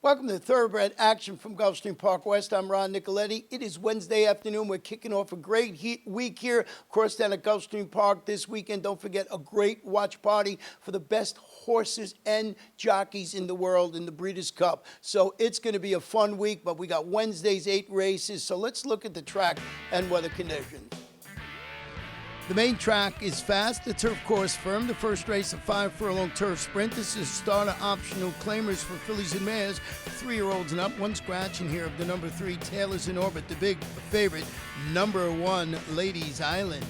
Welcome to Thoroughbred Action from Gulfstream Park West. I'm Ron Nicoletti. It is Wednesday afternoon. We're kicking off a great week here, of course, down at Gulfstream Park this weekend. Don't forget a great watch party for the best horses and jockeys in the world in the Breeders' Cup. So it's going to be a fun week, but we got Wednesday's 8 races. So let's look at the track and weather conditions. The main track is fast, the turf course firm. The first race, a 5-furlong turf sprint. This is starter optional claimers for fillies and mares, 3-year-olds and up. One scratch in here of the number 3, Taylor's in Orbit. The big favorite, number 1, Ladies Island.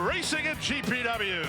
Racing at GPW.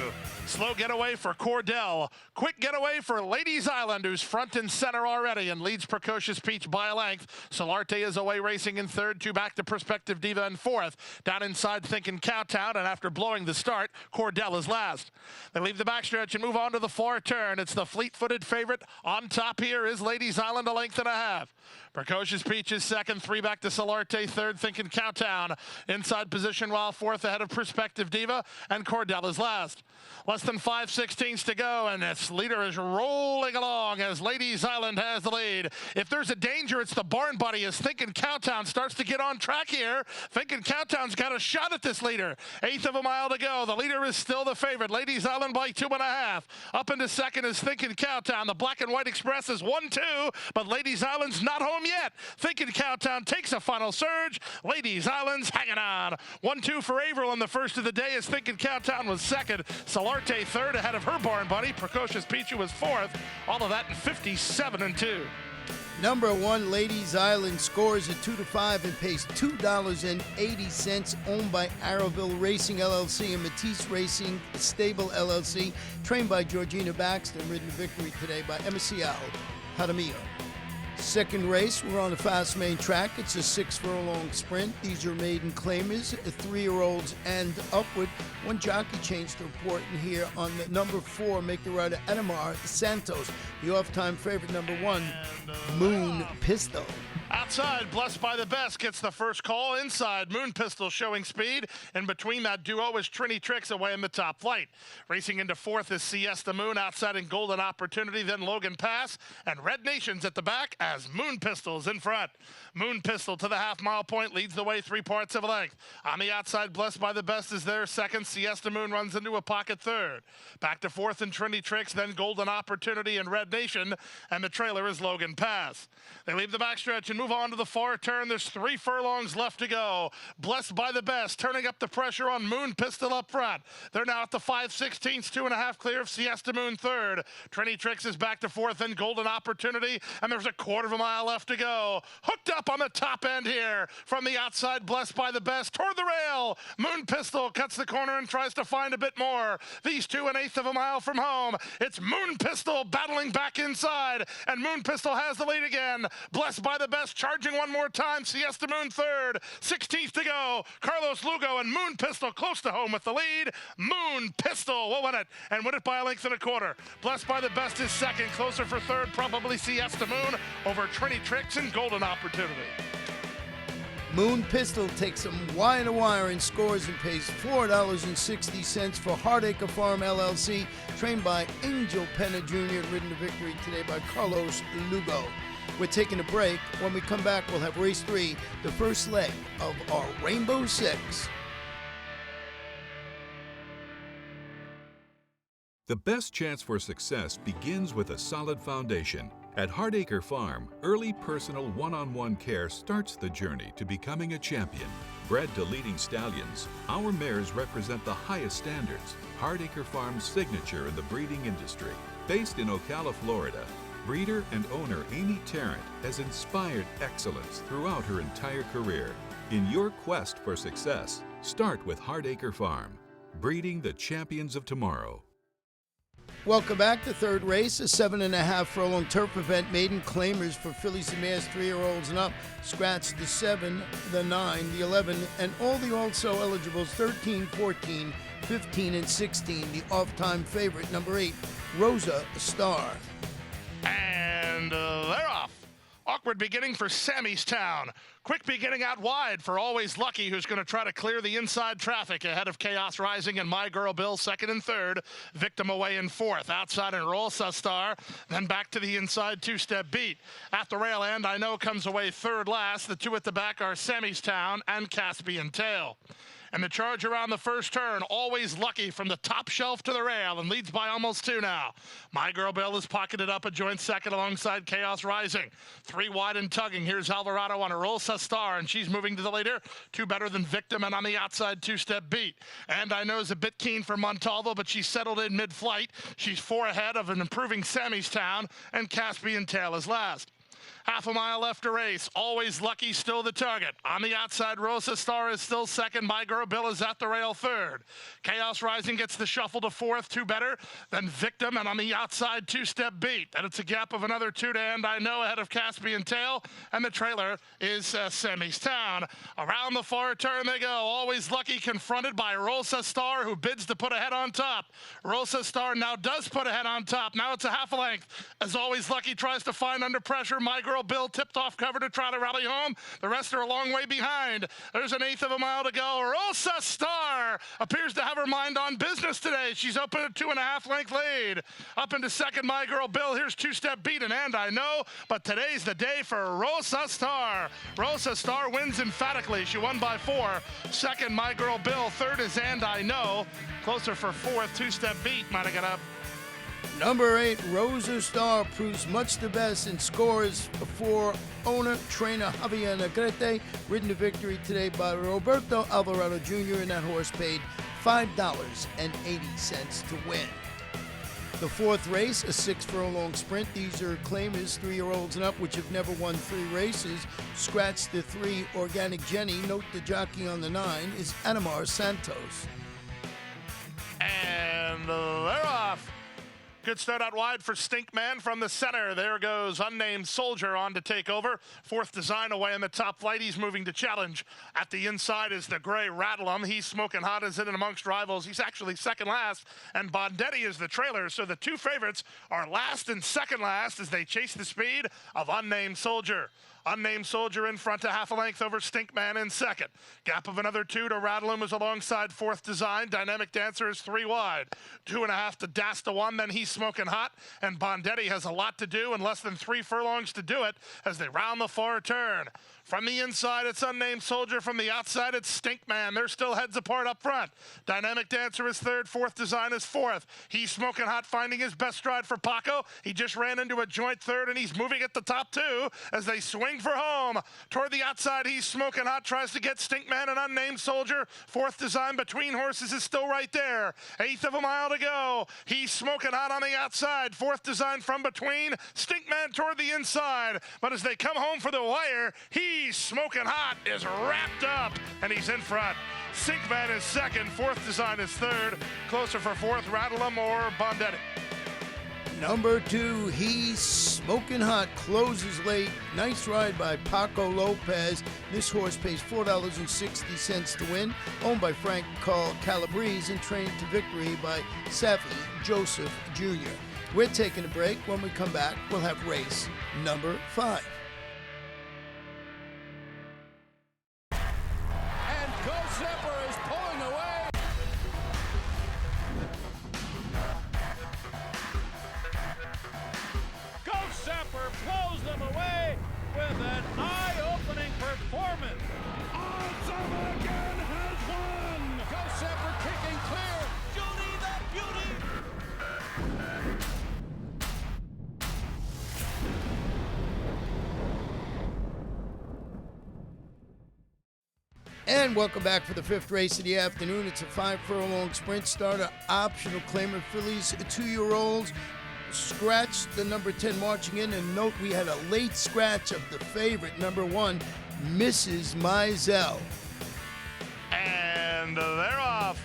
Slow getaway for Cordell. Quick getaway for Ladies Island, who's front and center already and leads Precocious Peach by a length. Solarte is away racing in third, 2 back to Prospective Diva in fourth. Down inside Thinkin' Cowtown, and after blowing the start, Cordell is last. They leave the backstretch and move on to the far turn. It's the fleet-footed favorite. On top here is Ladies Island, a length and a half. Precocious Peach is second, 3 back to Solarte, third, Thinkin' Cowtown. Inside position while fourth ahead of Prospective Diva, and Cordell is last. Less than 5/16 to go, and its leader is rolling along as Ladies Island has the lead. If there's a danger, it's the barn buddy as Thinkin' Cowtown starts to get on track here. Thinkin' Cowtown's got a shot at this leader. 1/8 of a mile to go. The leader is still the favorite. Ladies Island by 2.5. Up into second is Thinkin' Cowtown. The Black and White Express is 1-2, but Ladies Island's not home yet. Thinkin' Cowtown takes a final surge. Ladies Island's hanging on. 1-2 for Averill in the first of the day as Thinkin' Cowtown was second. Solarte third ahead of her barn buddy. Precocious Peach was fourth. All of that in 57-2. Number 1, Ladies Island, scores at 2-5 and pays $2.80, owned by Arrowville Racing LLC and Matisse Racing Stable LLC, trained by Georgina Baxter, and ridden to victory today by Emicial Jaramillo. Second race, we're on the fast main track. It's a 6-furlong sprint. These are maiden claimers, 3-year-olds and upward. One jockey change to report in here on the number 4, make the rider Edamar Santos. The off-time favorite, number 1, Moon Pistol. Outside, Blessed by the Best gets the first call. Inside, Moon Pistol showing speed. In between that duo is Trini Tricks away in the top flight. Racing into fourth is Siesta Moon. Outside in Golden Opportunity, then Logan Pass. And Red Nation's at the back as Moon Pistol's in front. Moon Pistol to the half-mile point, leads the way 3 parts of a length. On the outside, Blessed by the Best is there second. Siesta Moon runs into a pocket third. Back to fourth in Trini Tricks, then Golden Opportunity and Red Nation. And the trailer is Logan Pass. They leave the backstretch and move on to the far turn. There's 3 furlongs left to go. Blessed by the Best, turning up the pressure on Moon Pistol up front. They're now at the 5/16, 2.5 clear of Siesta Moon third. Trini Tricks is back to fourth, and Golden Opportunity, and there's a 1/4 of a mile left to go. Hooked up on the top end here. From the outside, Blessed by the Best, toward the rail. Moon Pistol cuts the corner and tries to find a bit more. These two 1/8 of a mile from home. It's Moon Pistol battling back inside, and Moon Pistol has the lead again. Blessed by the Best charging one more time. Siesta Moon third. 16th to go. Carlos Lugo and Moon Pistol close to home with the lead. Moon Pistol will win it, and win it by a length and a quarter. Blessed by the Best is second. Closer for third, probably Siesta Moon over Trini Tricks and Golden Opportunity. Moon Pistol takes them wire to wire and scores and pays $4.60 for Hardacre Farm LLC, trained by Angel Penna Jr. and ridden to victory today by Carlos Lugo. We're taking a break. When we come back, we'll have race 3, the first leg of our Rainbow Six. The best chance for success begins with a solid foundation. At Hardacre Farm, early personal one-on-one care starts the journey to becoming a champion. Bred to leading stallions, our mares represent the highest standards. Hardacre Farm's signature in the breeding industry. Based in Ocala, Florida, breeder and owner Amy Tarrant has inspired excellence throughout her entire career. In your quest for success, start with Hardacre Farm, breeding the champions of tomorrow. Welcome back to third race, a 7.5 furlong turf event. Maiden claimers for fillies and mares, 3-year-olds and up. Scratch the 7, the 9, the 11, and all the also eligibles, 13, 14, 15, and 16. The off-time favorite, number 8, Rosa Star. And they're off. awkward beginning for Sammy's Town. Quick beginning out wide for Always Lucky, who's going to try to clear the inside traffic ahead of Chaos Rising and My Girl Bill second and third. Victim away in fourth. Outside and Rosa Star. Then back to the inside two-step beat. At the rail end, I Know comes away third last. The two at the back are Sammy's Town and Caspian Tail. And the charge around the first turn, Always Lucky from the top shelf to the rail and leads by almost two now. My Girl Bill is pocketed up a joint second alongside Chaos Rising. Three wide and tugging. Here's Alvarado on a Rosa Star, and she's moving to the leader. Two better than Victim, and on the outside two-step beat. And I Know's a bit keen for Montalvo, but she's settled in mid-flight. She's four ahead of an improving Sammy's Town, and Caspian Tail is last. Half a mile left to race. Always Lucky still the target. On the outside, Rosa Star is still second. My Girl Bill is at the rail third. Chaos Rising gets the shuffle to fourth, two better than Victim, and on the outside, two-step beat. And it's a gap of another two to And I Know ahead of Caspian Tail, and the trailer is Sammy's Town. Around the far turn they go. Always Lucky confronted by Rosa Star, who bids to put ahead on top. Rosa Star now does put ahead on top. Now it's a half a length. As Always Lucky tries to find under pressure, My Girl Bill tipped off cover to try to rally home. The rest are a long way behind. There's an eighth of a mile to go. Rosa Star appears to have her mind on business today. She's open a 2.5 length lead. Up into second, My Girl Bill. Here's two-step beat and I Know, but today's the day for Rosa Star. Rosa Star wins emphatically. She won by 4. Second, My Girl Bill. Third is I Know. Closer for fourth, two-step beat. Might have got up. Number 8, Rosa Star proves much the best and scores for owner, trainer Javier Negrete, ridden to victory today by Roberto Alvarado Jr., and that horse paid $5.80 to win. The fourth race, a 6-furlong sprint. These are claimers, 3-year-olds and up, which have never won 3 races. Scratch the 3, Organic Jenny. Note the jockey on the 9 is Anamar Santos. And they're off. Good start out wide for Stinkman from the center. There goes Unnamed Soldier on to take over. Fourth Design away in the top flight. He's moving to challenge. At the inside is the gray Rattlem. He's smoking hot as in and amongst rivals. He's actually second last. And Bondetti is the trailer. So the two favorites are last and second last as they chase the speed of Unnamed Soldier. Unnamed Soldier in front to half a length over Stinkman in second. Gap of another 2 to Rattlem is alongside Fourth Design. Dynamic Dancer is 3 wide. 2.5 to Dasta 1, then he's smoking hot. And Bondetti has a lot to do and less than 3 furlongs to do it as they round the far turn. From the inside, it's Unnamed Soldier. From the outside, it's Stinkman. They're still heads apart up front. Dynamic Dancer is third. Fourth Design is fourth. He's smoking hot, finding his best stride for Paco. He just ran into a joint third, and he's moving at the top 2 as they swing for home. Toward the outside, he's smoking hot, tries to get Stinkman and Unnamed Soldier. Fourth Design between horses is still right there. Eighth of a mile to go. He's smoking hot on the outside. Fourth Design from between. Stinkman toward the inside. But as they come home for the wire, he's smoking hot, is wrapped up, and he's in front. Stinkman is second. Fourth Design is third. Closer for fourth, Rattlem or Bondetti. Number 2, He's Smoking Hot, closes late. Nice ride by Paco Lopez. This horse pays $4.60 to win. Owned by Frank Calabrese and trained to victory by Safi Joseph Jr. We're taking a break. When we come back, we'll have race number 5. Blows them away with an eye-opening performance. Awesome again has won. Go Sepper kicking clear. Julie the Beauty. And welcome back for the 5th race of the afternoon. It's a 5-furlong sprint starter, optional claimer fillies, 2-year-olds. Scratch the number 10 marching in, and note we had a late scratch of the favorite, number 1, Mrs. Mizell. And they're off.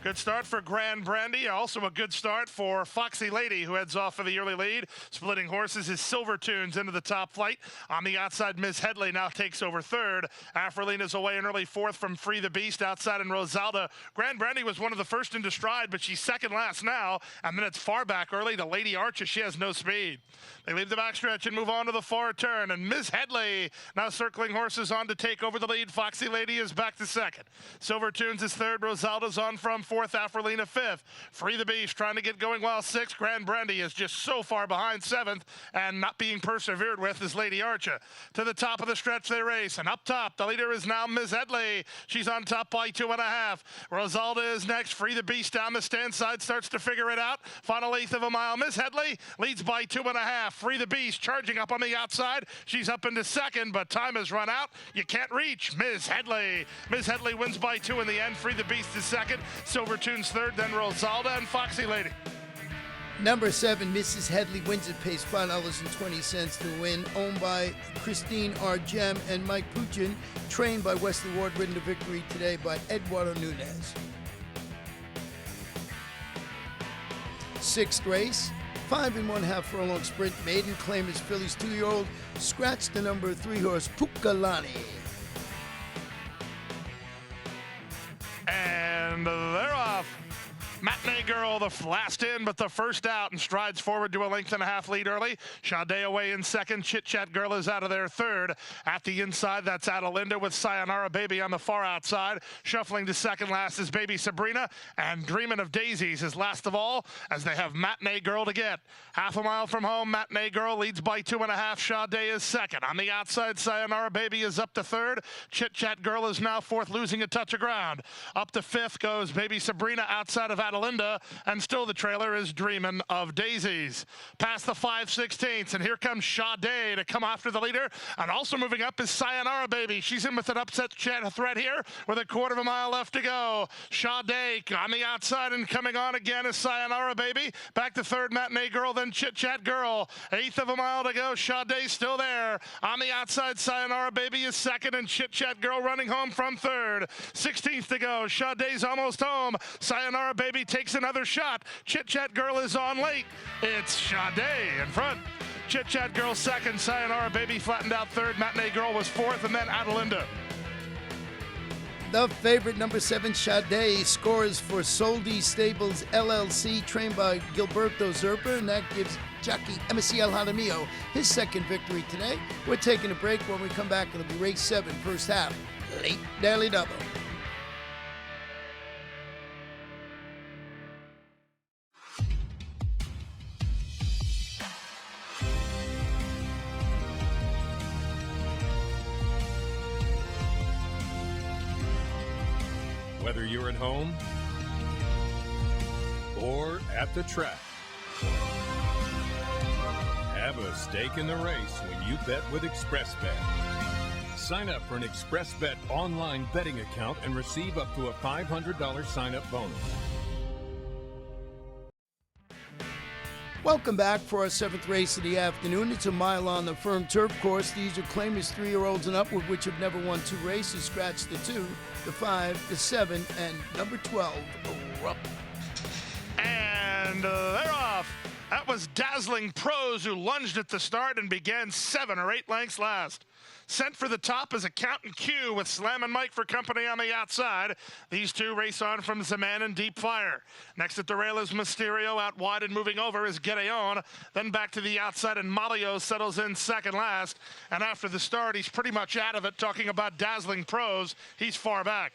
Good start for Grand Brandy. Also a good start for Foxy Lady, who heads off for the early lead. Splitting horses is Silver Tunes into the top flight. On the outside, Ms. Headley now takes over third. Afrolina's away in early fourth from Free the Beast. Outside in Rosalda. Grand Brandy was one of the first into stride, but she's second last now. And then it's far back early to Lady Archer. She has no speed. They leave the backstretch and move on to the far turn. And Ms. Headley now circling horses on to take over the lead. Foxy Lady is back to second. Silver Tunes is third. Rosalda's on from fourth. Afrolina fifth. Free the Beast trying to get going well sixth. Grand Brandy is just so far behind seventh, and not being persevered with is Lady Archer. To the top of the stretch they race, and up top the leader is now Ms. Headley. She's on top by 2.5. Rosalda is next. Free the Beast down the stand side starts to figure it out. Final eighth of a mile. Ms. Headley leads by 2.5. Free the Beast charging up on the outside. She's up into second, but time has run out. You can't reach Ms. Headley. Ms. Headley wins by 2 in the end. Free the Beast is second. Silver Tunes third, then Rosalda and Foxy Lady. Number 7, Mrs. Headley wins at pays $5.20 to win. Owned by Christine R. Gem and Mike Puchin. Trained by Wesley Ward. Ridden to victory today by Eduardo Nunez. Sixth race, 5 1/2 furlong sprint. Maiden claim is Philly's 2-year-old. Scratch the number 3 horse, Pukalani. And they're off. Matinee Girl, the last in, but the first out, and strides forward to a 1.5 length lead early. Sade away in second. Chit Chat Girl is out of there third. At the inside, that's Adelinda with Sayonara Baby on the far outside. Shuffling to second last is Baby Sabrina, and Dreamin' of Daisies is last of all, as they have Matinee Girl to get. Half a mile from home, Matinee Girl leads by 2.5. Sade is second. On the outside, Sayonara Baby is up to third. Chit Chat Girl is now fourth, losing a touch of ground. Up to fifth goes Baby Sabrina outside of Adelinda, and still the trailer is Dreamin' of Daisies. Past the 5/16, and here comes Sade to come after the leader, and also moving up is Sayonara Baby. She's in with an upset threat here with a 1/4 mile left to go. Sade on the outside, and coming on again is Sayonara Baby. Back to third, Matinee Girl, then Chit Chat Girl. 1/8 of a mile to go. Sade still there. On the outside, Sayonara Baby is second, and Chit Chat Girl running home from third. 16th to go. Sade's almost home. Sayonara Baby takes another shot. Chit Chat Girl is on late. It's Sade in front. Chit Chat Girl second. Sayonara Baby flattened out third. Matinee Girl was fourth, and then Adelinda. The favorite, number 7, Sade, scores for Soldi Stables LLC, trained by Gilberto Zerper, and that gives jockey MSCL Jaramillo his second victory today. We're taking a break. When we come back, it'll be race 7, first half, late daily double. Whether you're at home or at the track, have a stake in the race when you bet with ExpressBet. Sign up for an ExpressBet online betting account and receive up to a $500 sign-up bonus. Welcome back for our 7th race of the afternoon. It's a mile on the firm turf course. These are claimers 3-year-olds and upward, which have never won 2 races. Scratch the 2, the 5, the 7, and number 12, Rupp. And they're off. That was Dazzling Pros, who lunged at the start and began 7 or 8 lengths last. Sent for the top is Accountant Q with Slam and Mike for company on the outside. These two race on from Zaman and Deep Fire. Next at the rail is Mysterio. Out wide and moving over is Gedeon. Then back to the outside, and Malio settles in second last. And after the start, he's pretty much out of it, talking about Dazzling Pros. He's far back.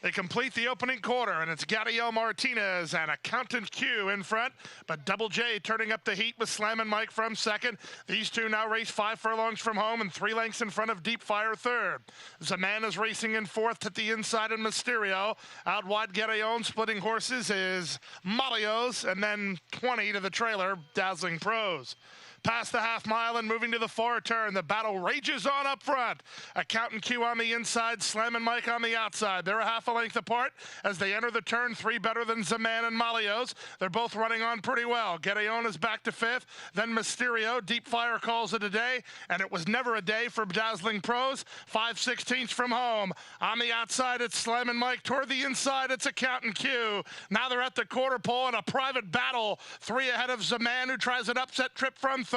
They complete the opening quarter, and it's Gadiel Martinez and Accountant Q in front, but Double J turning up the heat with Slam and Mike from second. These two now race 5 furlongs from home and 3 lengths in front of Deep Fire third. Zaman is racing in fourth at the inside, and Mysterio. Out wide, Gedeon splitting horses is Malios, and then 20 to the trailer, Dazzling Pros. Past the half mile and moving to the far turn. The battle rages on up front. Accountant Q on the inside, Slam and Mike on the outside. They're a half a length apart as they enter the turn. 3 better than Zaman and Malios. They're both running on pretty well. Gedeon is back to 5th. Then Mysterio. Deep Flyer calls it a day, and it was never a day for Dazzling Pros. 5/16 from home. On the outside, it's Slam and Mike. Toward the inside, it's Accountant Q. Now they're at the quarter pole in a private battle. 3 ahead of Zaman, who tries an upset trip from 3rd.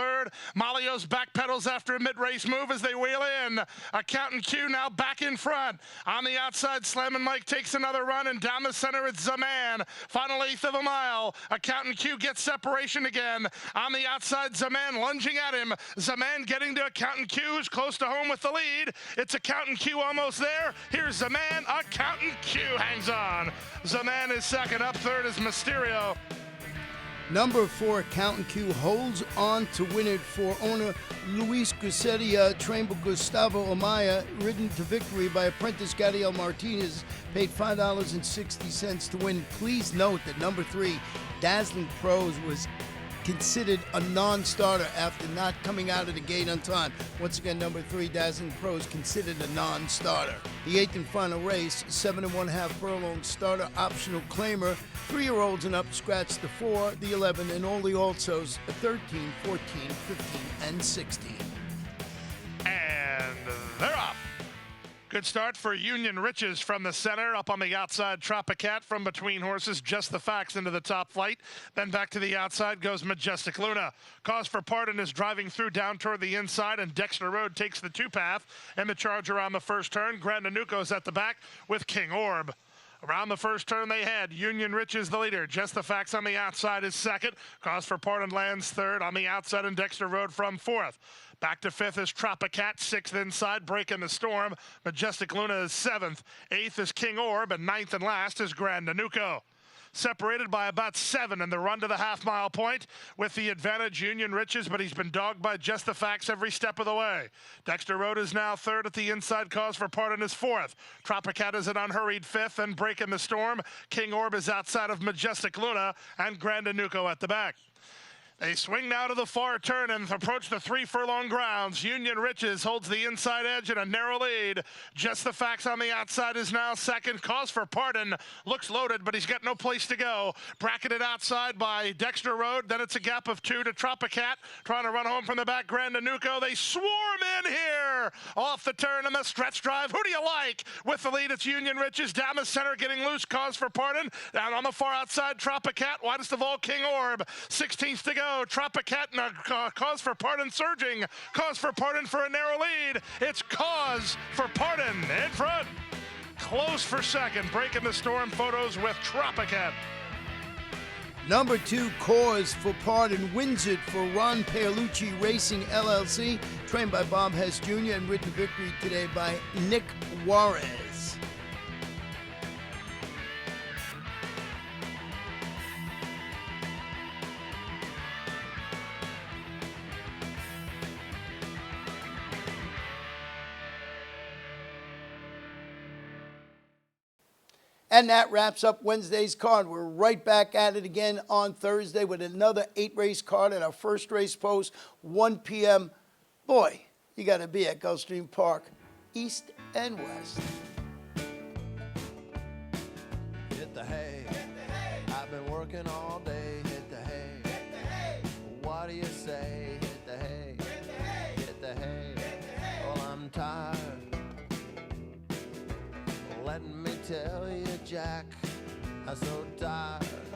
Malios backpedals after a mid-race move as they wheel in. Accountant Q now back in front. On the outside, Slam and Mike takes another run, and down the center, it's Zaman. Final 1/8 of a mile. Accountant Q gets separation again. On the outside, Zaman lunging at him. Zaman getting to Accountant Q, who's close to home with the lead. It's Accountant Q almost there. Here's Zaman. Accountant Q hangs on. Zaman is second. Up 3rd is Mysterio. Number 4, Accountant Q holds on to win it for owner Luis Guseria, trained by Gustavo Amaya, ridden to victory by apprentice Gadiel Martinez, paid $5.60 to win. Please note that number 3, Dazzling Pros, was considered a non-starter after not coming out of the gate on time. Once again, number 3, Dazzling Pros, considered a non-starter. The 8th and final race, 7 1/2 furlong starter optional claimer. 3-year-olds and up scratched the 4, the 11, and all the alsos, 13, 14, 15, and 16. And they're off. Good start for Union Riches from the center. Up on the outside, Tropicat from between horses. Just the Facts into the top flight. Then back to the outside goes Majestic Luna. Cause for Pardon is driving through down toward the inside, and Dexter Road takes the 2-path. And the Charger on the first turn. Grandanuco's at the back with King Orb. Around the first turn they head. Union Riches the leader. Just the Facts on the outside is second. Cause for Pardon lands 3rd. On the outside, and Dexter Road from 4th. Back to 5th is Tropicat, 6th inside, Breaking the Storm. Majestic Luna is 7th. 8th is King Orb, and 9th and last is Grandanuco. Separated by about 7 in the run to the half-mile point with the advantage Union Riches, but he's been dogged by Just the Facts every step of the way. Dexter Road is now 3rd at the inside. Cause for Pardon is 4th. Tropicat is an unhurried 5th, and Breaking the Storm. King Orb is outside of Majestic Luna, and Grandanuco at the back. They swing now to the far turn and approach the 3 furlong grounds. Union Riches holds the inside edge in a narrow lead. Just the Facts on the outside is now second. Cause for Pardon looks loaded, but he's got no place to go. Bracketed outside by Dexter Road. Then it's a gap of 2 to Tropicat. Trying to run home from the back, Grandanuco. They swarm in here. Off the turn and the stretch drive. Who do you like? With the lead, it's Union Riches. Down the center, getting loose. Cause for Pardon. Down on the far outside, Tropicat. Widest of all, King Orb. 16th to go. Tropicat and Cause for Pardon surging. Cause for Pardon for a narrow lead. It's Cause for Pardon in front. Close for second. Breaking the Storm photos with Tropicat. Number 2, Cause for Pardon, wins it for Ron Paolucci Racing LLC, trained by Bob Hess Jr. and ridden to victory today by Nick Juarez. And that wraps up Wednesday's card. We're right back at it again on Thursday with another 8-race card at our first race post, 1 p.m. Boy, you got to be at Gulfstream Park, East and West. Hit the hay. I've been working all day. Hit the hay. What do you say? Hit the hay. Hit the hay. Well, I'm tired. Let me tell you, Jack, I'm so tired.